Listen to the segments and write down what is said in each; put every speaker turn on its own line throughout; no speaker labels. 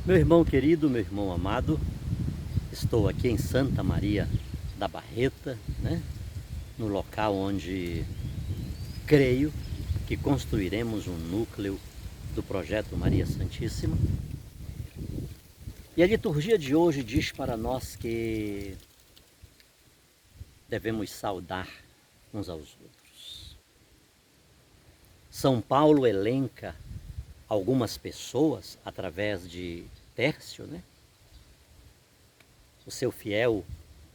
Meu irmão querido, meu irmão amado, estou aqui em Santa Maria da Barreta, né? No local onde creio que construiremos um núcleo do projeto Maria Santíssima. E a liturgia de hoje diz para nós que devemos saudar uns aos outros. São Paulo elenca algumas pessoas através de Tércio, né? O seu fiel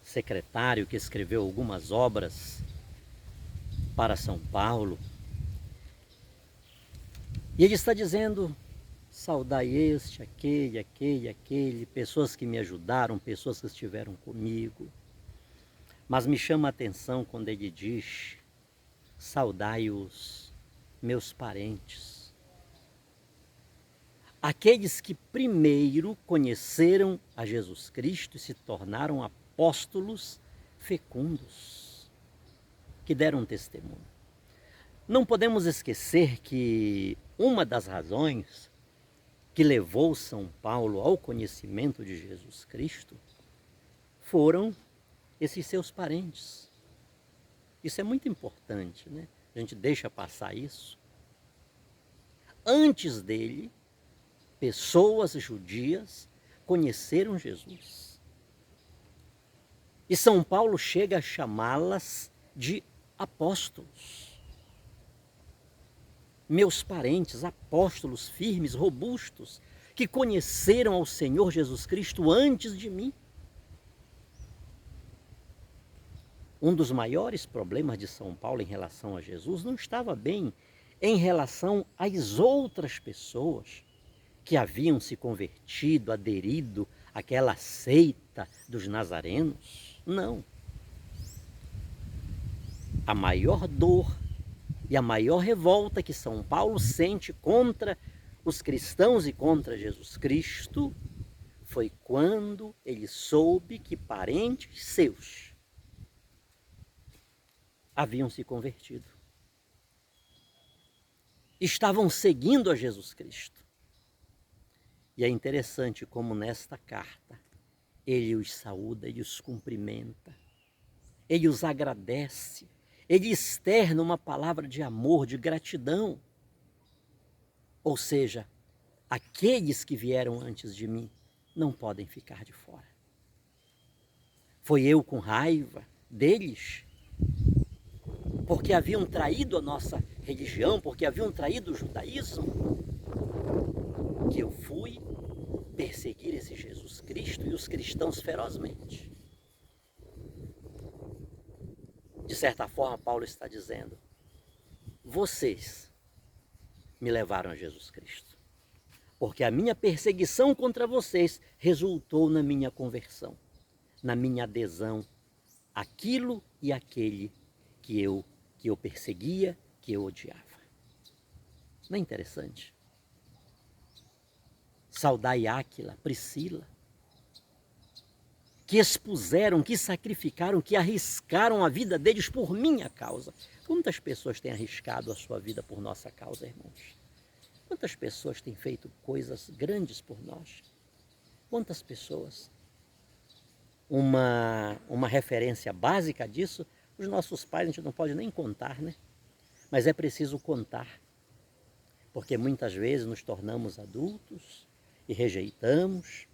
secretário que escreveu algumas obras para São Paulo. E ele está dizendo: saudai este, aquele, pessoas que me ajudaram, pessoas que estiveram comigo. Mas me chama a atenção quando ele diz: saudai os meus parentes. Aqueles que primeiro conheceram a Jesus Cristo e se tornaram apóstolos fecundos, que deram testemunho. Não podemos esquecer que uma das razões que levou São Paulo ao conhecimento de Jesus Cristo foram esses seus parentes. Isso é muito importante, né? A gente deixa passar isso. Antes dele, pessoas judias conheceram Jesus. E São Paulo chega a chamá-las de apóstolos. Meus parentes, apóstolos firmes, robustos, que conheceram ao Senhor Jesus Cristo antes de mim. Um dos maiores problemas de São Paulo em relação a Jesus não estava bem em relação às outras pessoas que haviam se convertido, aderido àquela seita dos nazarenos. Não. A maior dor e a maior revolta que São Paulo sente contra os cristãos e contra Jesus Cristo foi quando ele soube que parentes seus haviam se convertido. Estavam seguindo a Jesus Cristo. E é interessante como nesta carta ele os saúda, ele os cumprimenta, ele os agradece, ele externa uma palavra de amor, de gratidão. Ou seja, aqueles que vieram antes de mim não podem ficar de fora. Foi eu com raiva deles, porque haviam traído a nossa religião, porque haviam traído o judaísmo, que eu fui perseguir esse Jesus Cristo e os cristãos ferozmente. De certa forma, Paulo está dizendo: vocês me levaram a Jesus Cristo, porque a minha perseguição contra vocês resultou na minha conversão, na minha adesão àquilo e àquele que eu perseguia, que eu odiava. Não é interessante? Saudai Áquila, Priscila, que expuseram, que sacrificaram, que arriscaram a vida deles por minha causa. Quantas pessoas têm arriscado a sua vida por nossa causa, irmãos? Quantas pessoas têm feito coisas grandes por nós? Quantas pessoas? Uma referência básica disso, os nossos pais a gente não pode nem contar, né? Mas é preciso contar, porque muitas vezes nos tornamos adultos e rejeitamos,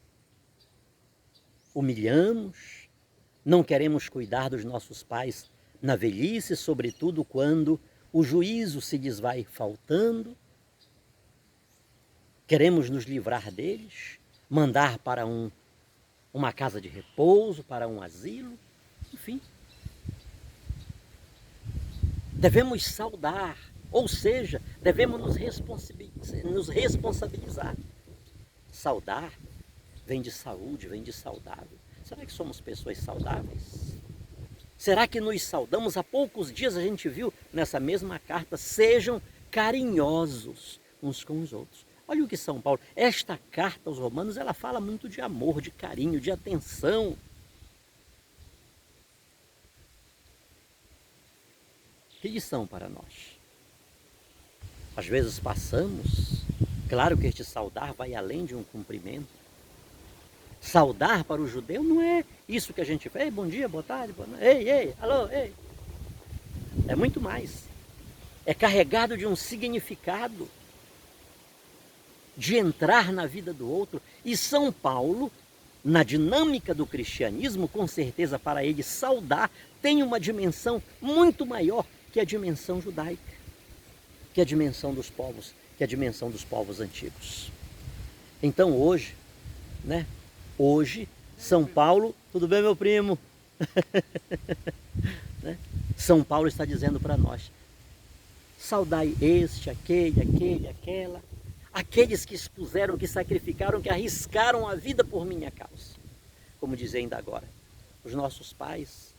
humilhamos, não queremos cuidar dos nossos pais na velhice, sobretudo quando o juízo se lhes vai faltando. Queremos nos livrar deles, mandar para uma casa de repouso, para um asilo, enfim. Devemos saudar, ou seja, devemos nos responsabilizar. Saudar vem de saúde, vem de saudável. Será que somos pessoas saudáveis? Será que nos saudamos? Há poucos dias a gente viu nessa mesma carta: sejam carinhosos uns com os outros. Olha o que São Paulo, esta carta aos Romanos, ela fala muito de amor, de carinho, de atenção. Que lição para nós? Às vezes passamos, claro que este saudar vai além de um cumprimento, Saudar para o judeu não é isso que a gente faz. Ei, bom dia, boa tarde, boa noite. Ei, ei, alô, ei. É muito mais. É carregado de um significado de entrar na vida do outro. E São Paulo, na dinâmica do cristianismo, com certeza para ele saudar, tem uma dimensão muito maior que a dimensão judaica, que a dimensão dos povos, que a dimensão dos povos antigos. Então hoje, né? Hoje, São Paulo, tudo bem, meu primo? Né? São Paulo está dizendo para nós, saudai este, aquele, aquela, aqueles que expuseram, que sacrificaram, que arriscaram a vida por minha causa. Como diz ainda agora, os nossos pais,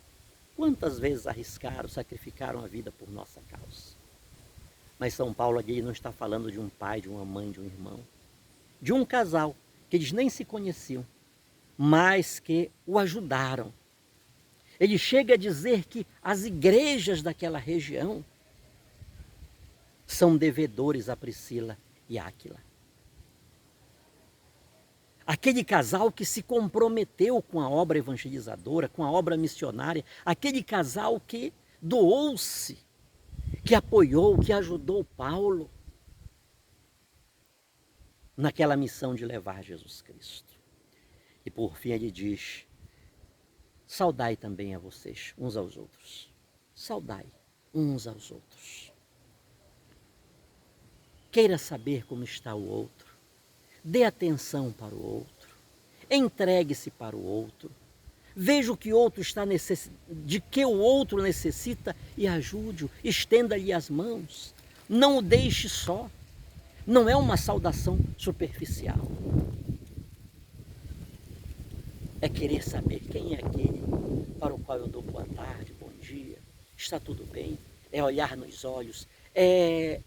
quantas vezes arriscaram, sacrificaram a vida por nossa causa. Mas São Paulo aqui não está falando de um pai, de uma mãe, de um irmão, de um casal que eles nem se conheciam, mas que o ajudaram. Ele chega a dizer que as igrejas daquela região são devedores a Priscila e Áquila. Aquele casal que se comprometeu com a obra evangelizadora, com a obra missionária, aquele casal que doou-se, que apoiou, que ajudou Paulo naquela missão de levar Jesus Cristo. E por fim ele diz, saudai também a vocês, uns aos outros. Saudai uns aos outros. Queira saber como está o outro. Dê atenção para o outro. Entregue-se para o outro. Veja o que o outro está de que o outro necessita e ajude-o. Estenda-lhe as mãos. Não o deixe só. Não é uma saudação superficial. É querer saber quem é aquele para o qual eu dou boa tarde, bom dia, está tudo bem. É olhar nos olhos, é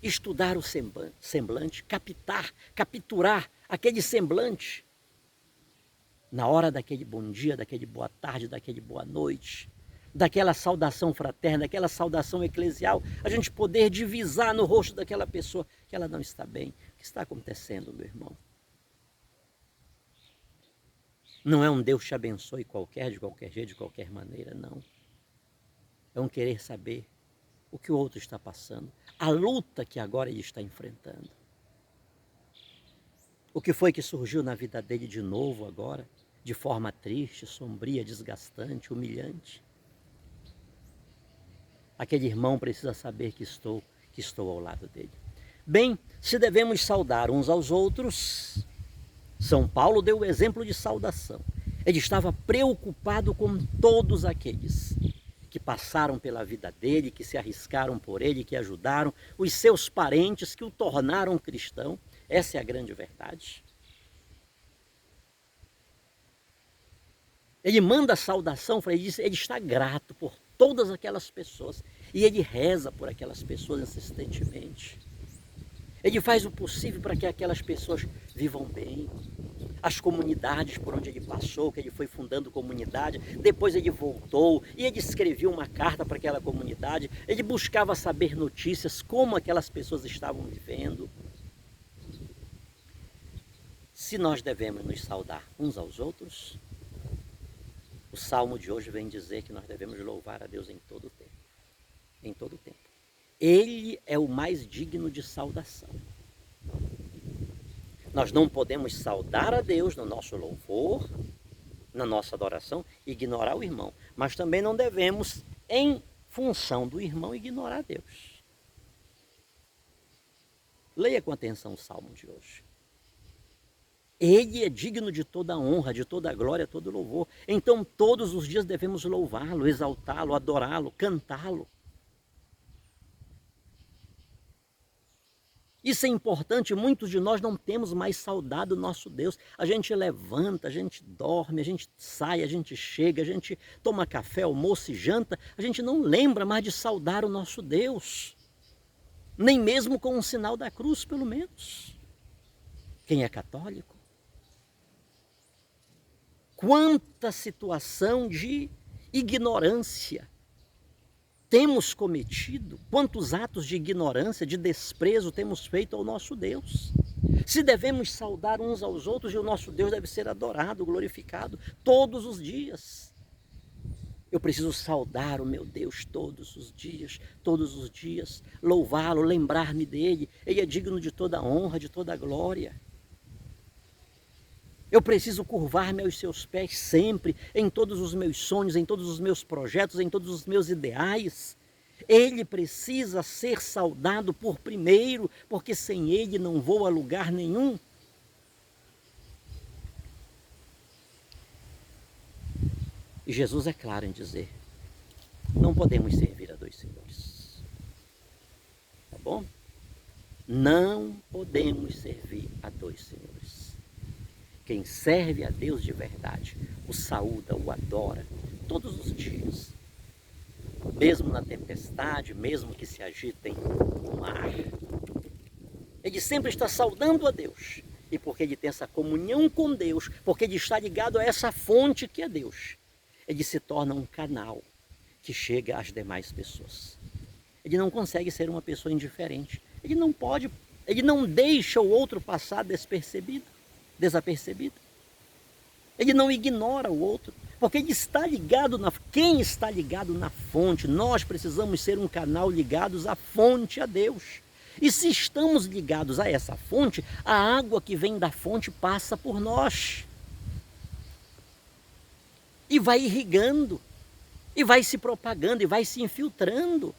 estudar o semblante, capturar aquele semblante. Na hora daquele bom dia, daquele boa tarde, daquele boa noite, daquela saudação fraterna, daquela saudação eclesial, a gente poder divisar no rosto daquela pessoa que ela não está bem. O que está acontecendo, meu irmão? Não é um Deus te abençoe qualquer, de qualquer jeito, de qualquer maneira, não. É um querer saber o que o outro está passando, a luta que agora ele está enfrentando. O que foi que surgiu na vida dele de novo agora, de forma triste, sombria, desgastante, humilhante. Aquele irmão precisa saber que estou ao lado dele. Bem, se devemos saudar uns aos outros, São Paulo deu o exemplo de saudação. Ele estava preocupado com todos aqueles que passaram pela vida dele, que se arriscaram por ele, que ajudaram, os seus parentes que o tornaram cristão. Essa é a grande verdade. Ele manda a saudação, ele está grato por todas aquelas pessoas. E ele reza por aquelas pessoas insistentemente. Ele faz o possível para que aquelas pessoas vivam bem. As comunidades por onde ele passou, que ele foi fundando comunidade, depois ele voltou e ele escreveu uma carta para aquela comunidade, ele buscava saber notícias, como aquelas pessoas estavam vivendo. Se nós devemos nos saudar uns aos outros, o Salmo de hoje vem dizer que nós devemos louvar a Deus em todo o tempo. Em todo o tempo. Ele é o mais digno de saudação. Nós não podemos saudar a Deus no nosso louvor, na nossa adoração, e ignorar o irmão. Mas também não devemos, em função do irmão, ignorar Deus. Leia com atenção o Salmo de hoje. Ele é digno de toda a honra, de toda a glória, todo o louvor. Então todos os dias devemos louvá-lo, exaltá-lo, adorá-lo, cantá-lo. Isso é importante, muitos de nós não temos mais saudade do nosso Deus. A gente levanta, a gente dorme, a gente sai, a gente chega, a gente toma café, almoço e janta. A gente não lembra mais de saudar o nosso Deus. Nem mesmo com um sinal da cruz, pelo menos. Quem é católico? Quanta situação de ignorância temos cometido, quantos atos de ignorância, de desprezo temos feito ao nosso Deus. Se devemos saudar uns aos outros, e o nosso Deus deve ser adorado, glorificado todos os dias. Eu preciso saudar o meu Deus todos os dias, louvá-lo, lembrar-me dele. Ele é digno de toda honra, de toda glória. Eu preciso curvar-me aos seus pés sempre, em todos os meus sonhos, em todos os meus projetos, em todos os meus ideais. Ele precisa ser saudado por primeiro, porque sem ele não vou a lugar nenhum. E Jesus é claro em dizer, não podemos servir a dois senhores. Tá bom? Não podemos servir a dois senhores. Quem serve a Deus de verdade, o saúda, o adora, todos os dias. Mesmo na tempestade, mesmo que se agitem o mar. Ele sempre está saudando a Deus. E porque ele tem essa comunhão com Deus, porque ele está ligado a essa fonte que é Deus, ele se torna um canal que chega às demais pessoas. Ele não consegue ser uma pessoa indiferente. Ele não pode, ele não deixa o outro passar desapercebido. Ele não ignora o outro, porque ele está ligado quem está ligado na fonte. Nós precisamos ser um canal ligados à fonte, a Deus. E se estamos ligados a essa fonte, a água que vem da fonte passa por nós. E vai irrigando, e vai se propagando, e vai se infiltrando.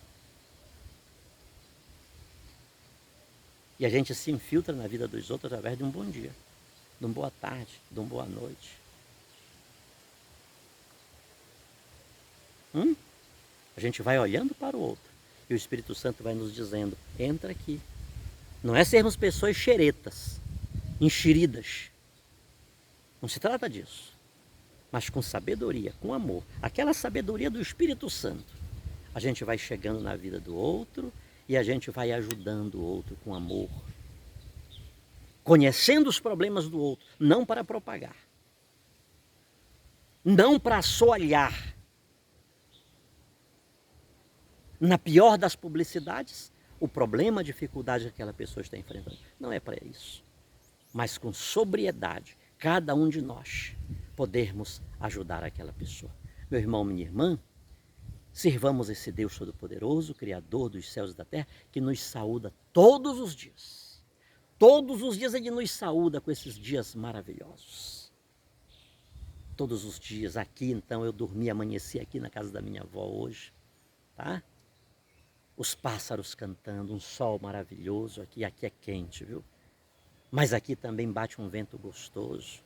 E a gente se infiltra na vida dos outros através de um bom dia, de uma boa tarde, de uma boa noite. A gente vai olhando para o outro, e o Espírito Santo vai nos dizendo, entra aqui. Não é sermos pessoas xeretas, enxeridas. Não se trata disso. Mas com sabedoria, com amor, aquela sabedoria do Espírito Santo, a gente vai chegando na vida do outro e a gente vai ajudando o outro com amor, conhecendo os problemas do outro, não para propagar, não para assoalhar. Na pior das publicidades, o problema, a dificuldade que aquela pessoa está enfrentando, não é para isso, mas com sobriedade, cada um de nós podermos ajudar aquela pessoa. Meu irmão, minha irmã, sirvamos esse Deus Todo-Poderoso, Criador dos céus e da terra, que nos saúda todos os dias. Todos os dias Ele nos saúda com esses dias maravilhosos. Todos os dias aqui, então, eu dormi, amanheci aqui na casa da minha avó hoje, tá? Os pássaros cantando, um sol maravilhoso aqui é quente, viu? Mas aqui também bate um vento gostoso.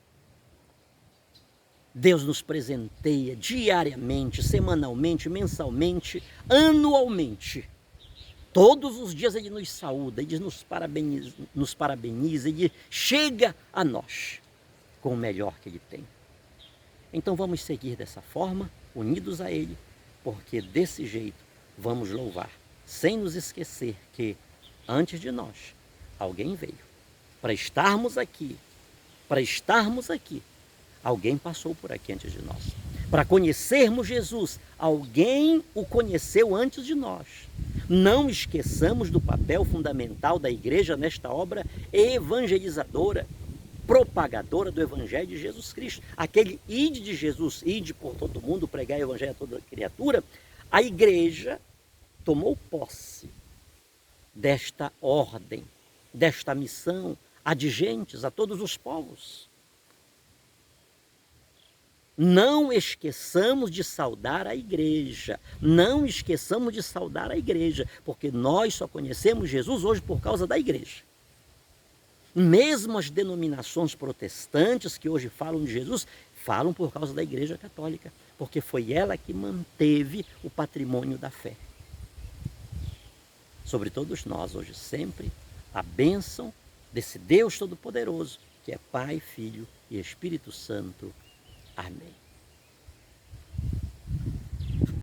Deus nos presenteia diariamente, semanalmente, mensalmente, anualmente. Todos os dias Ele nos saúda, Ele nos parabeniza, Ele chega a nós com o melhor que Ele tem. Então vamos seguir dessa forma, unidos a Ele, porque desse jeito vamos louvar, sem nos esquecer que antes de nós alguém veio. Para estarmos aqui, alguém passou por aqui antes de nós. Para conhecermos Jesus, alguém o conheceu antes de nós. Não esqueçamos do papel fundamental da igreja nesta obra evangelizadora, propagadora do Evangelho de Jesus Cristo. Aquele ide de Jesus, ide por todo mundo, pregar o Evangelho a toda criatura. A igreja tomou posse desta ordem, desta missão, adigentes a todos os povos. Não esqueçamos de saudar a igreja, não esqueçamos de saudar a igreja, porque nós só conhecemos Jesus hoje por causa da igreja. Mesmo as denominações protestantes que hoje falam de Jesus, falam por causa da igreja católica, porque foi ela que manteve o patrimônio da fé. Sobre todos nós hoje sempre, a bênção desse Deus Todo-Poderoso, que é Pai, Filho e Espírito Santo. Amém.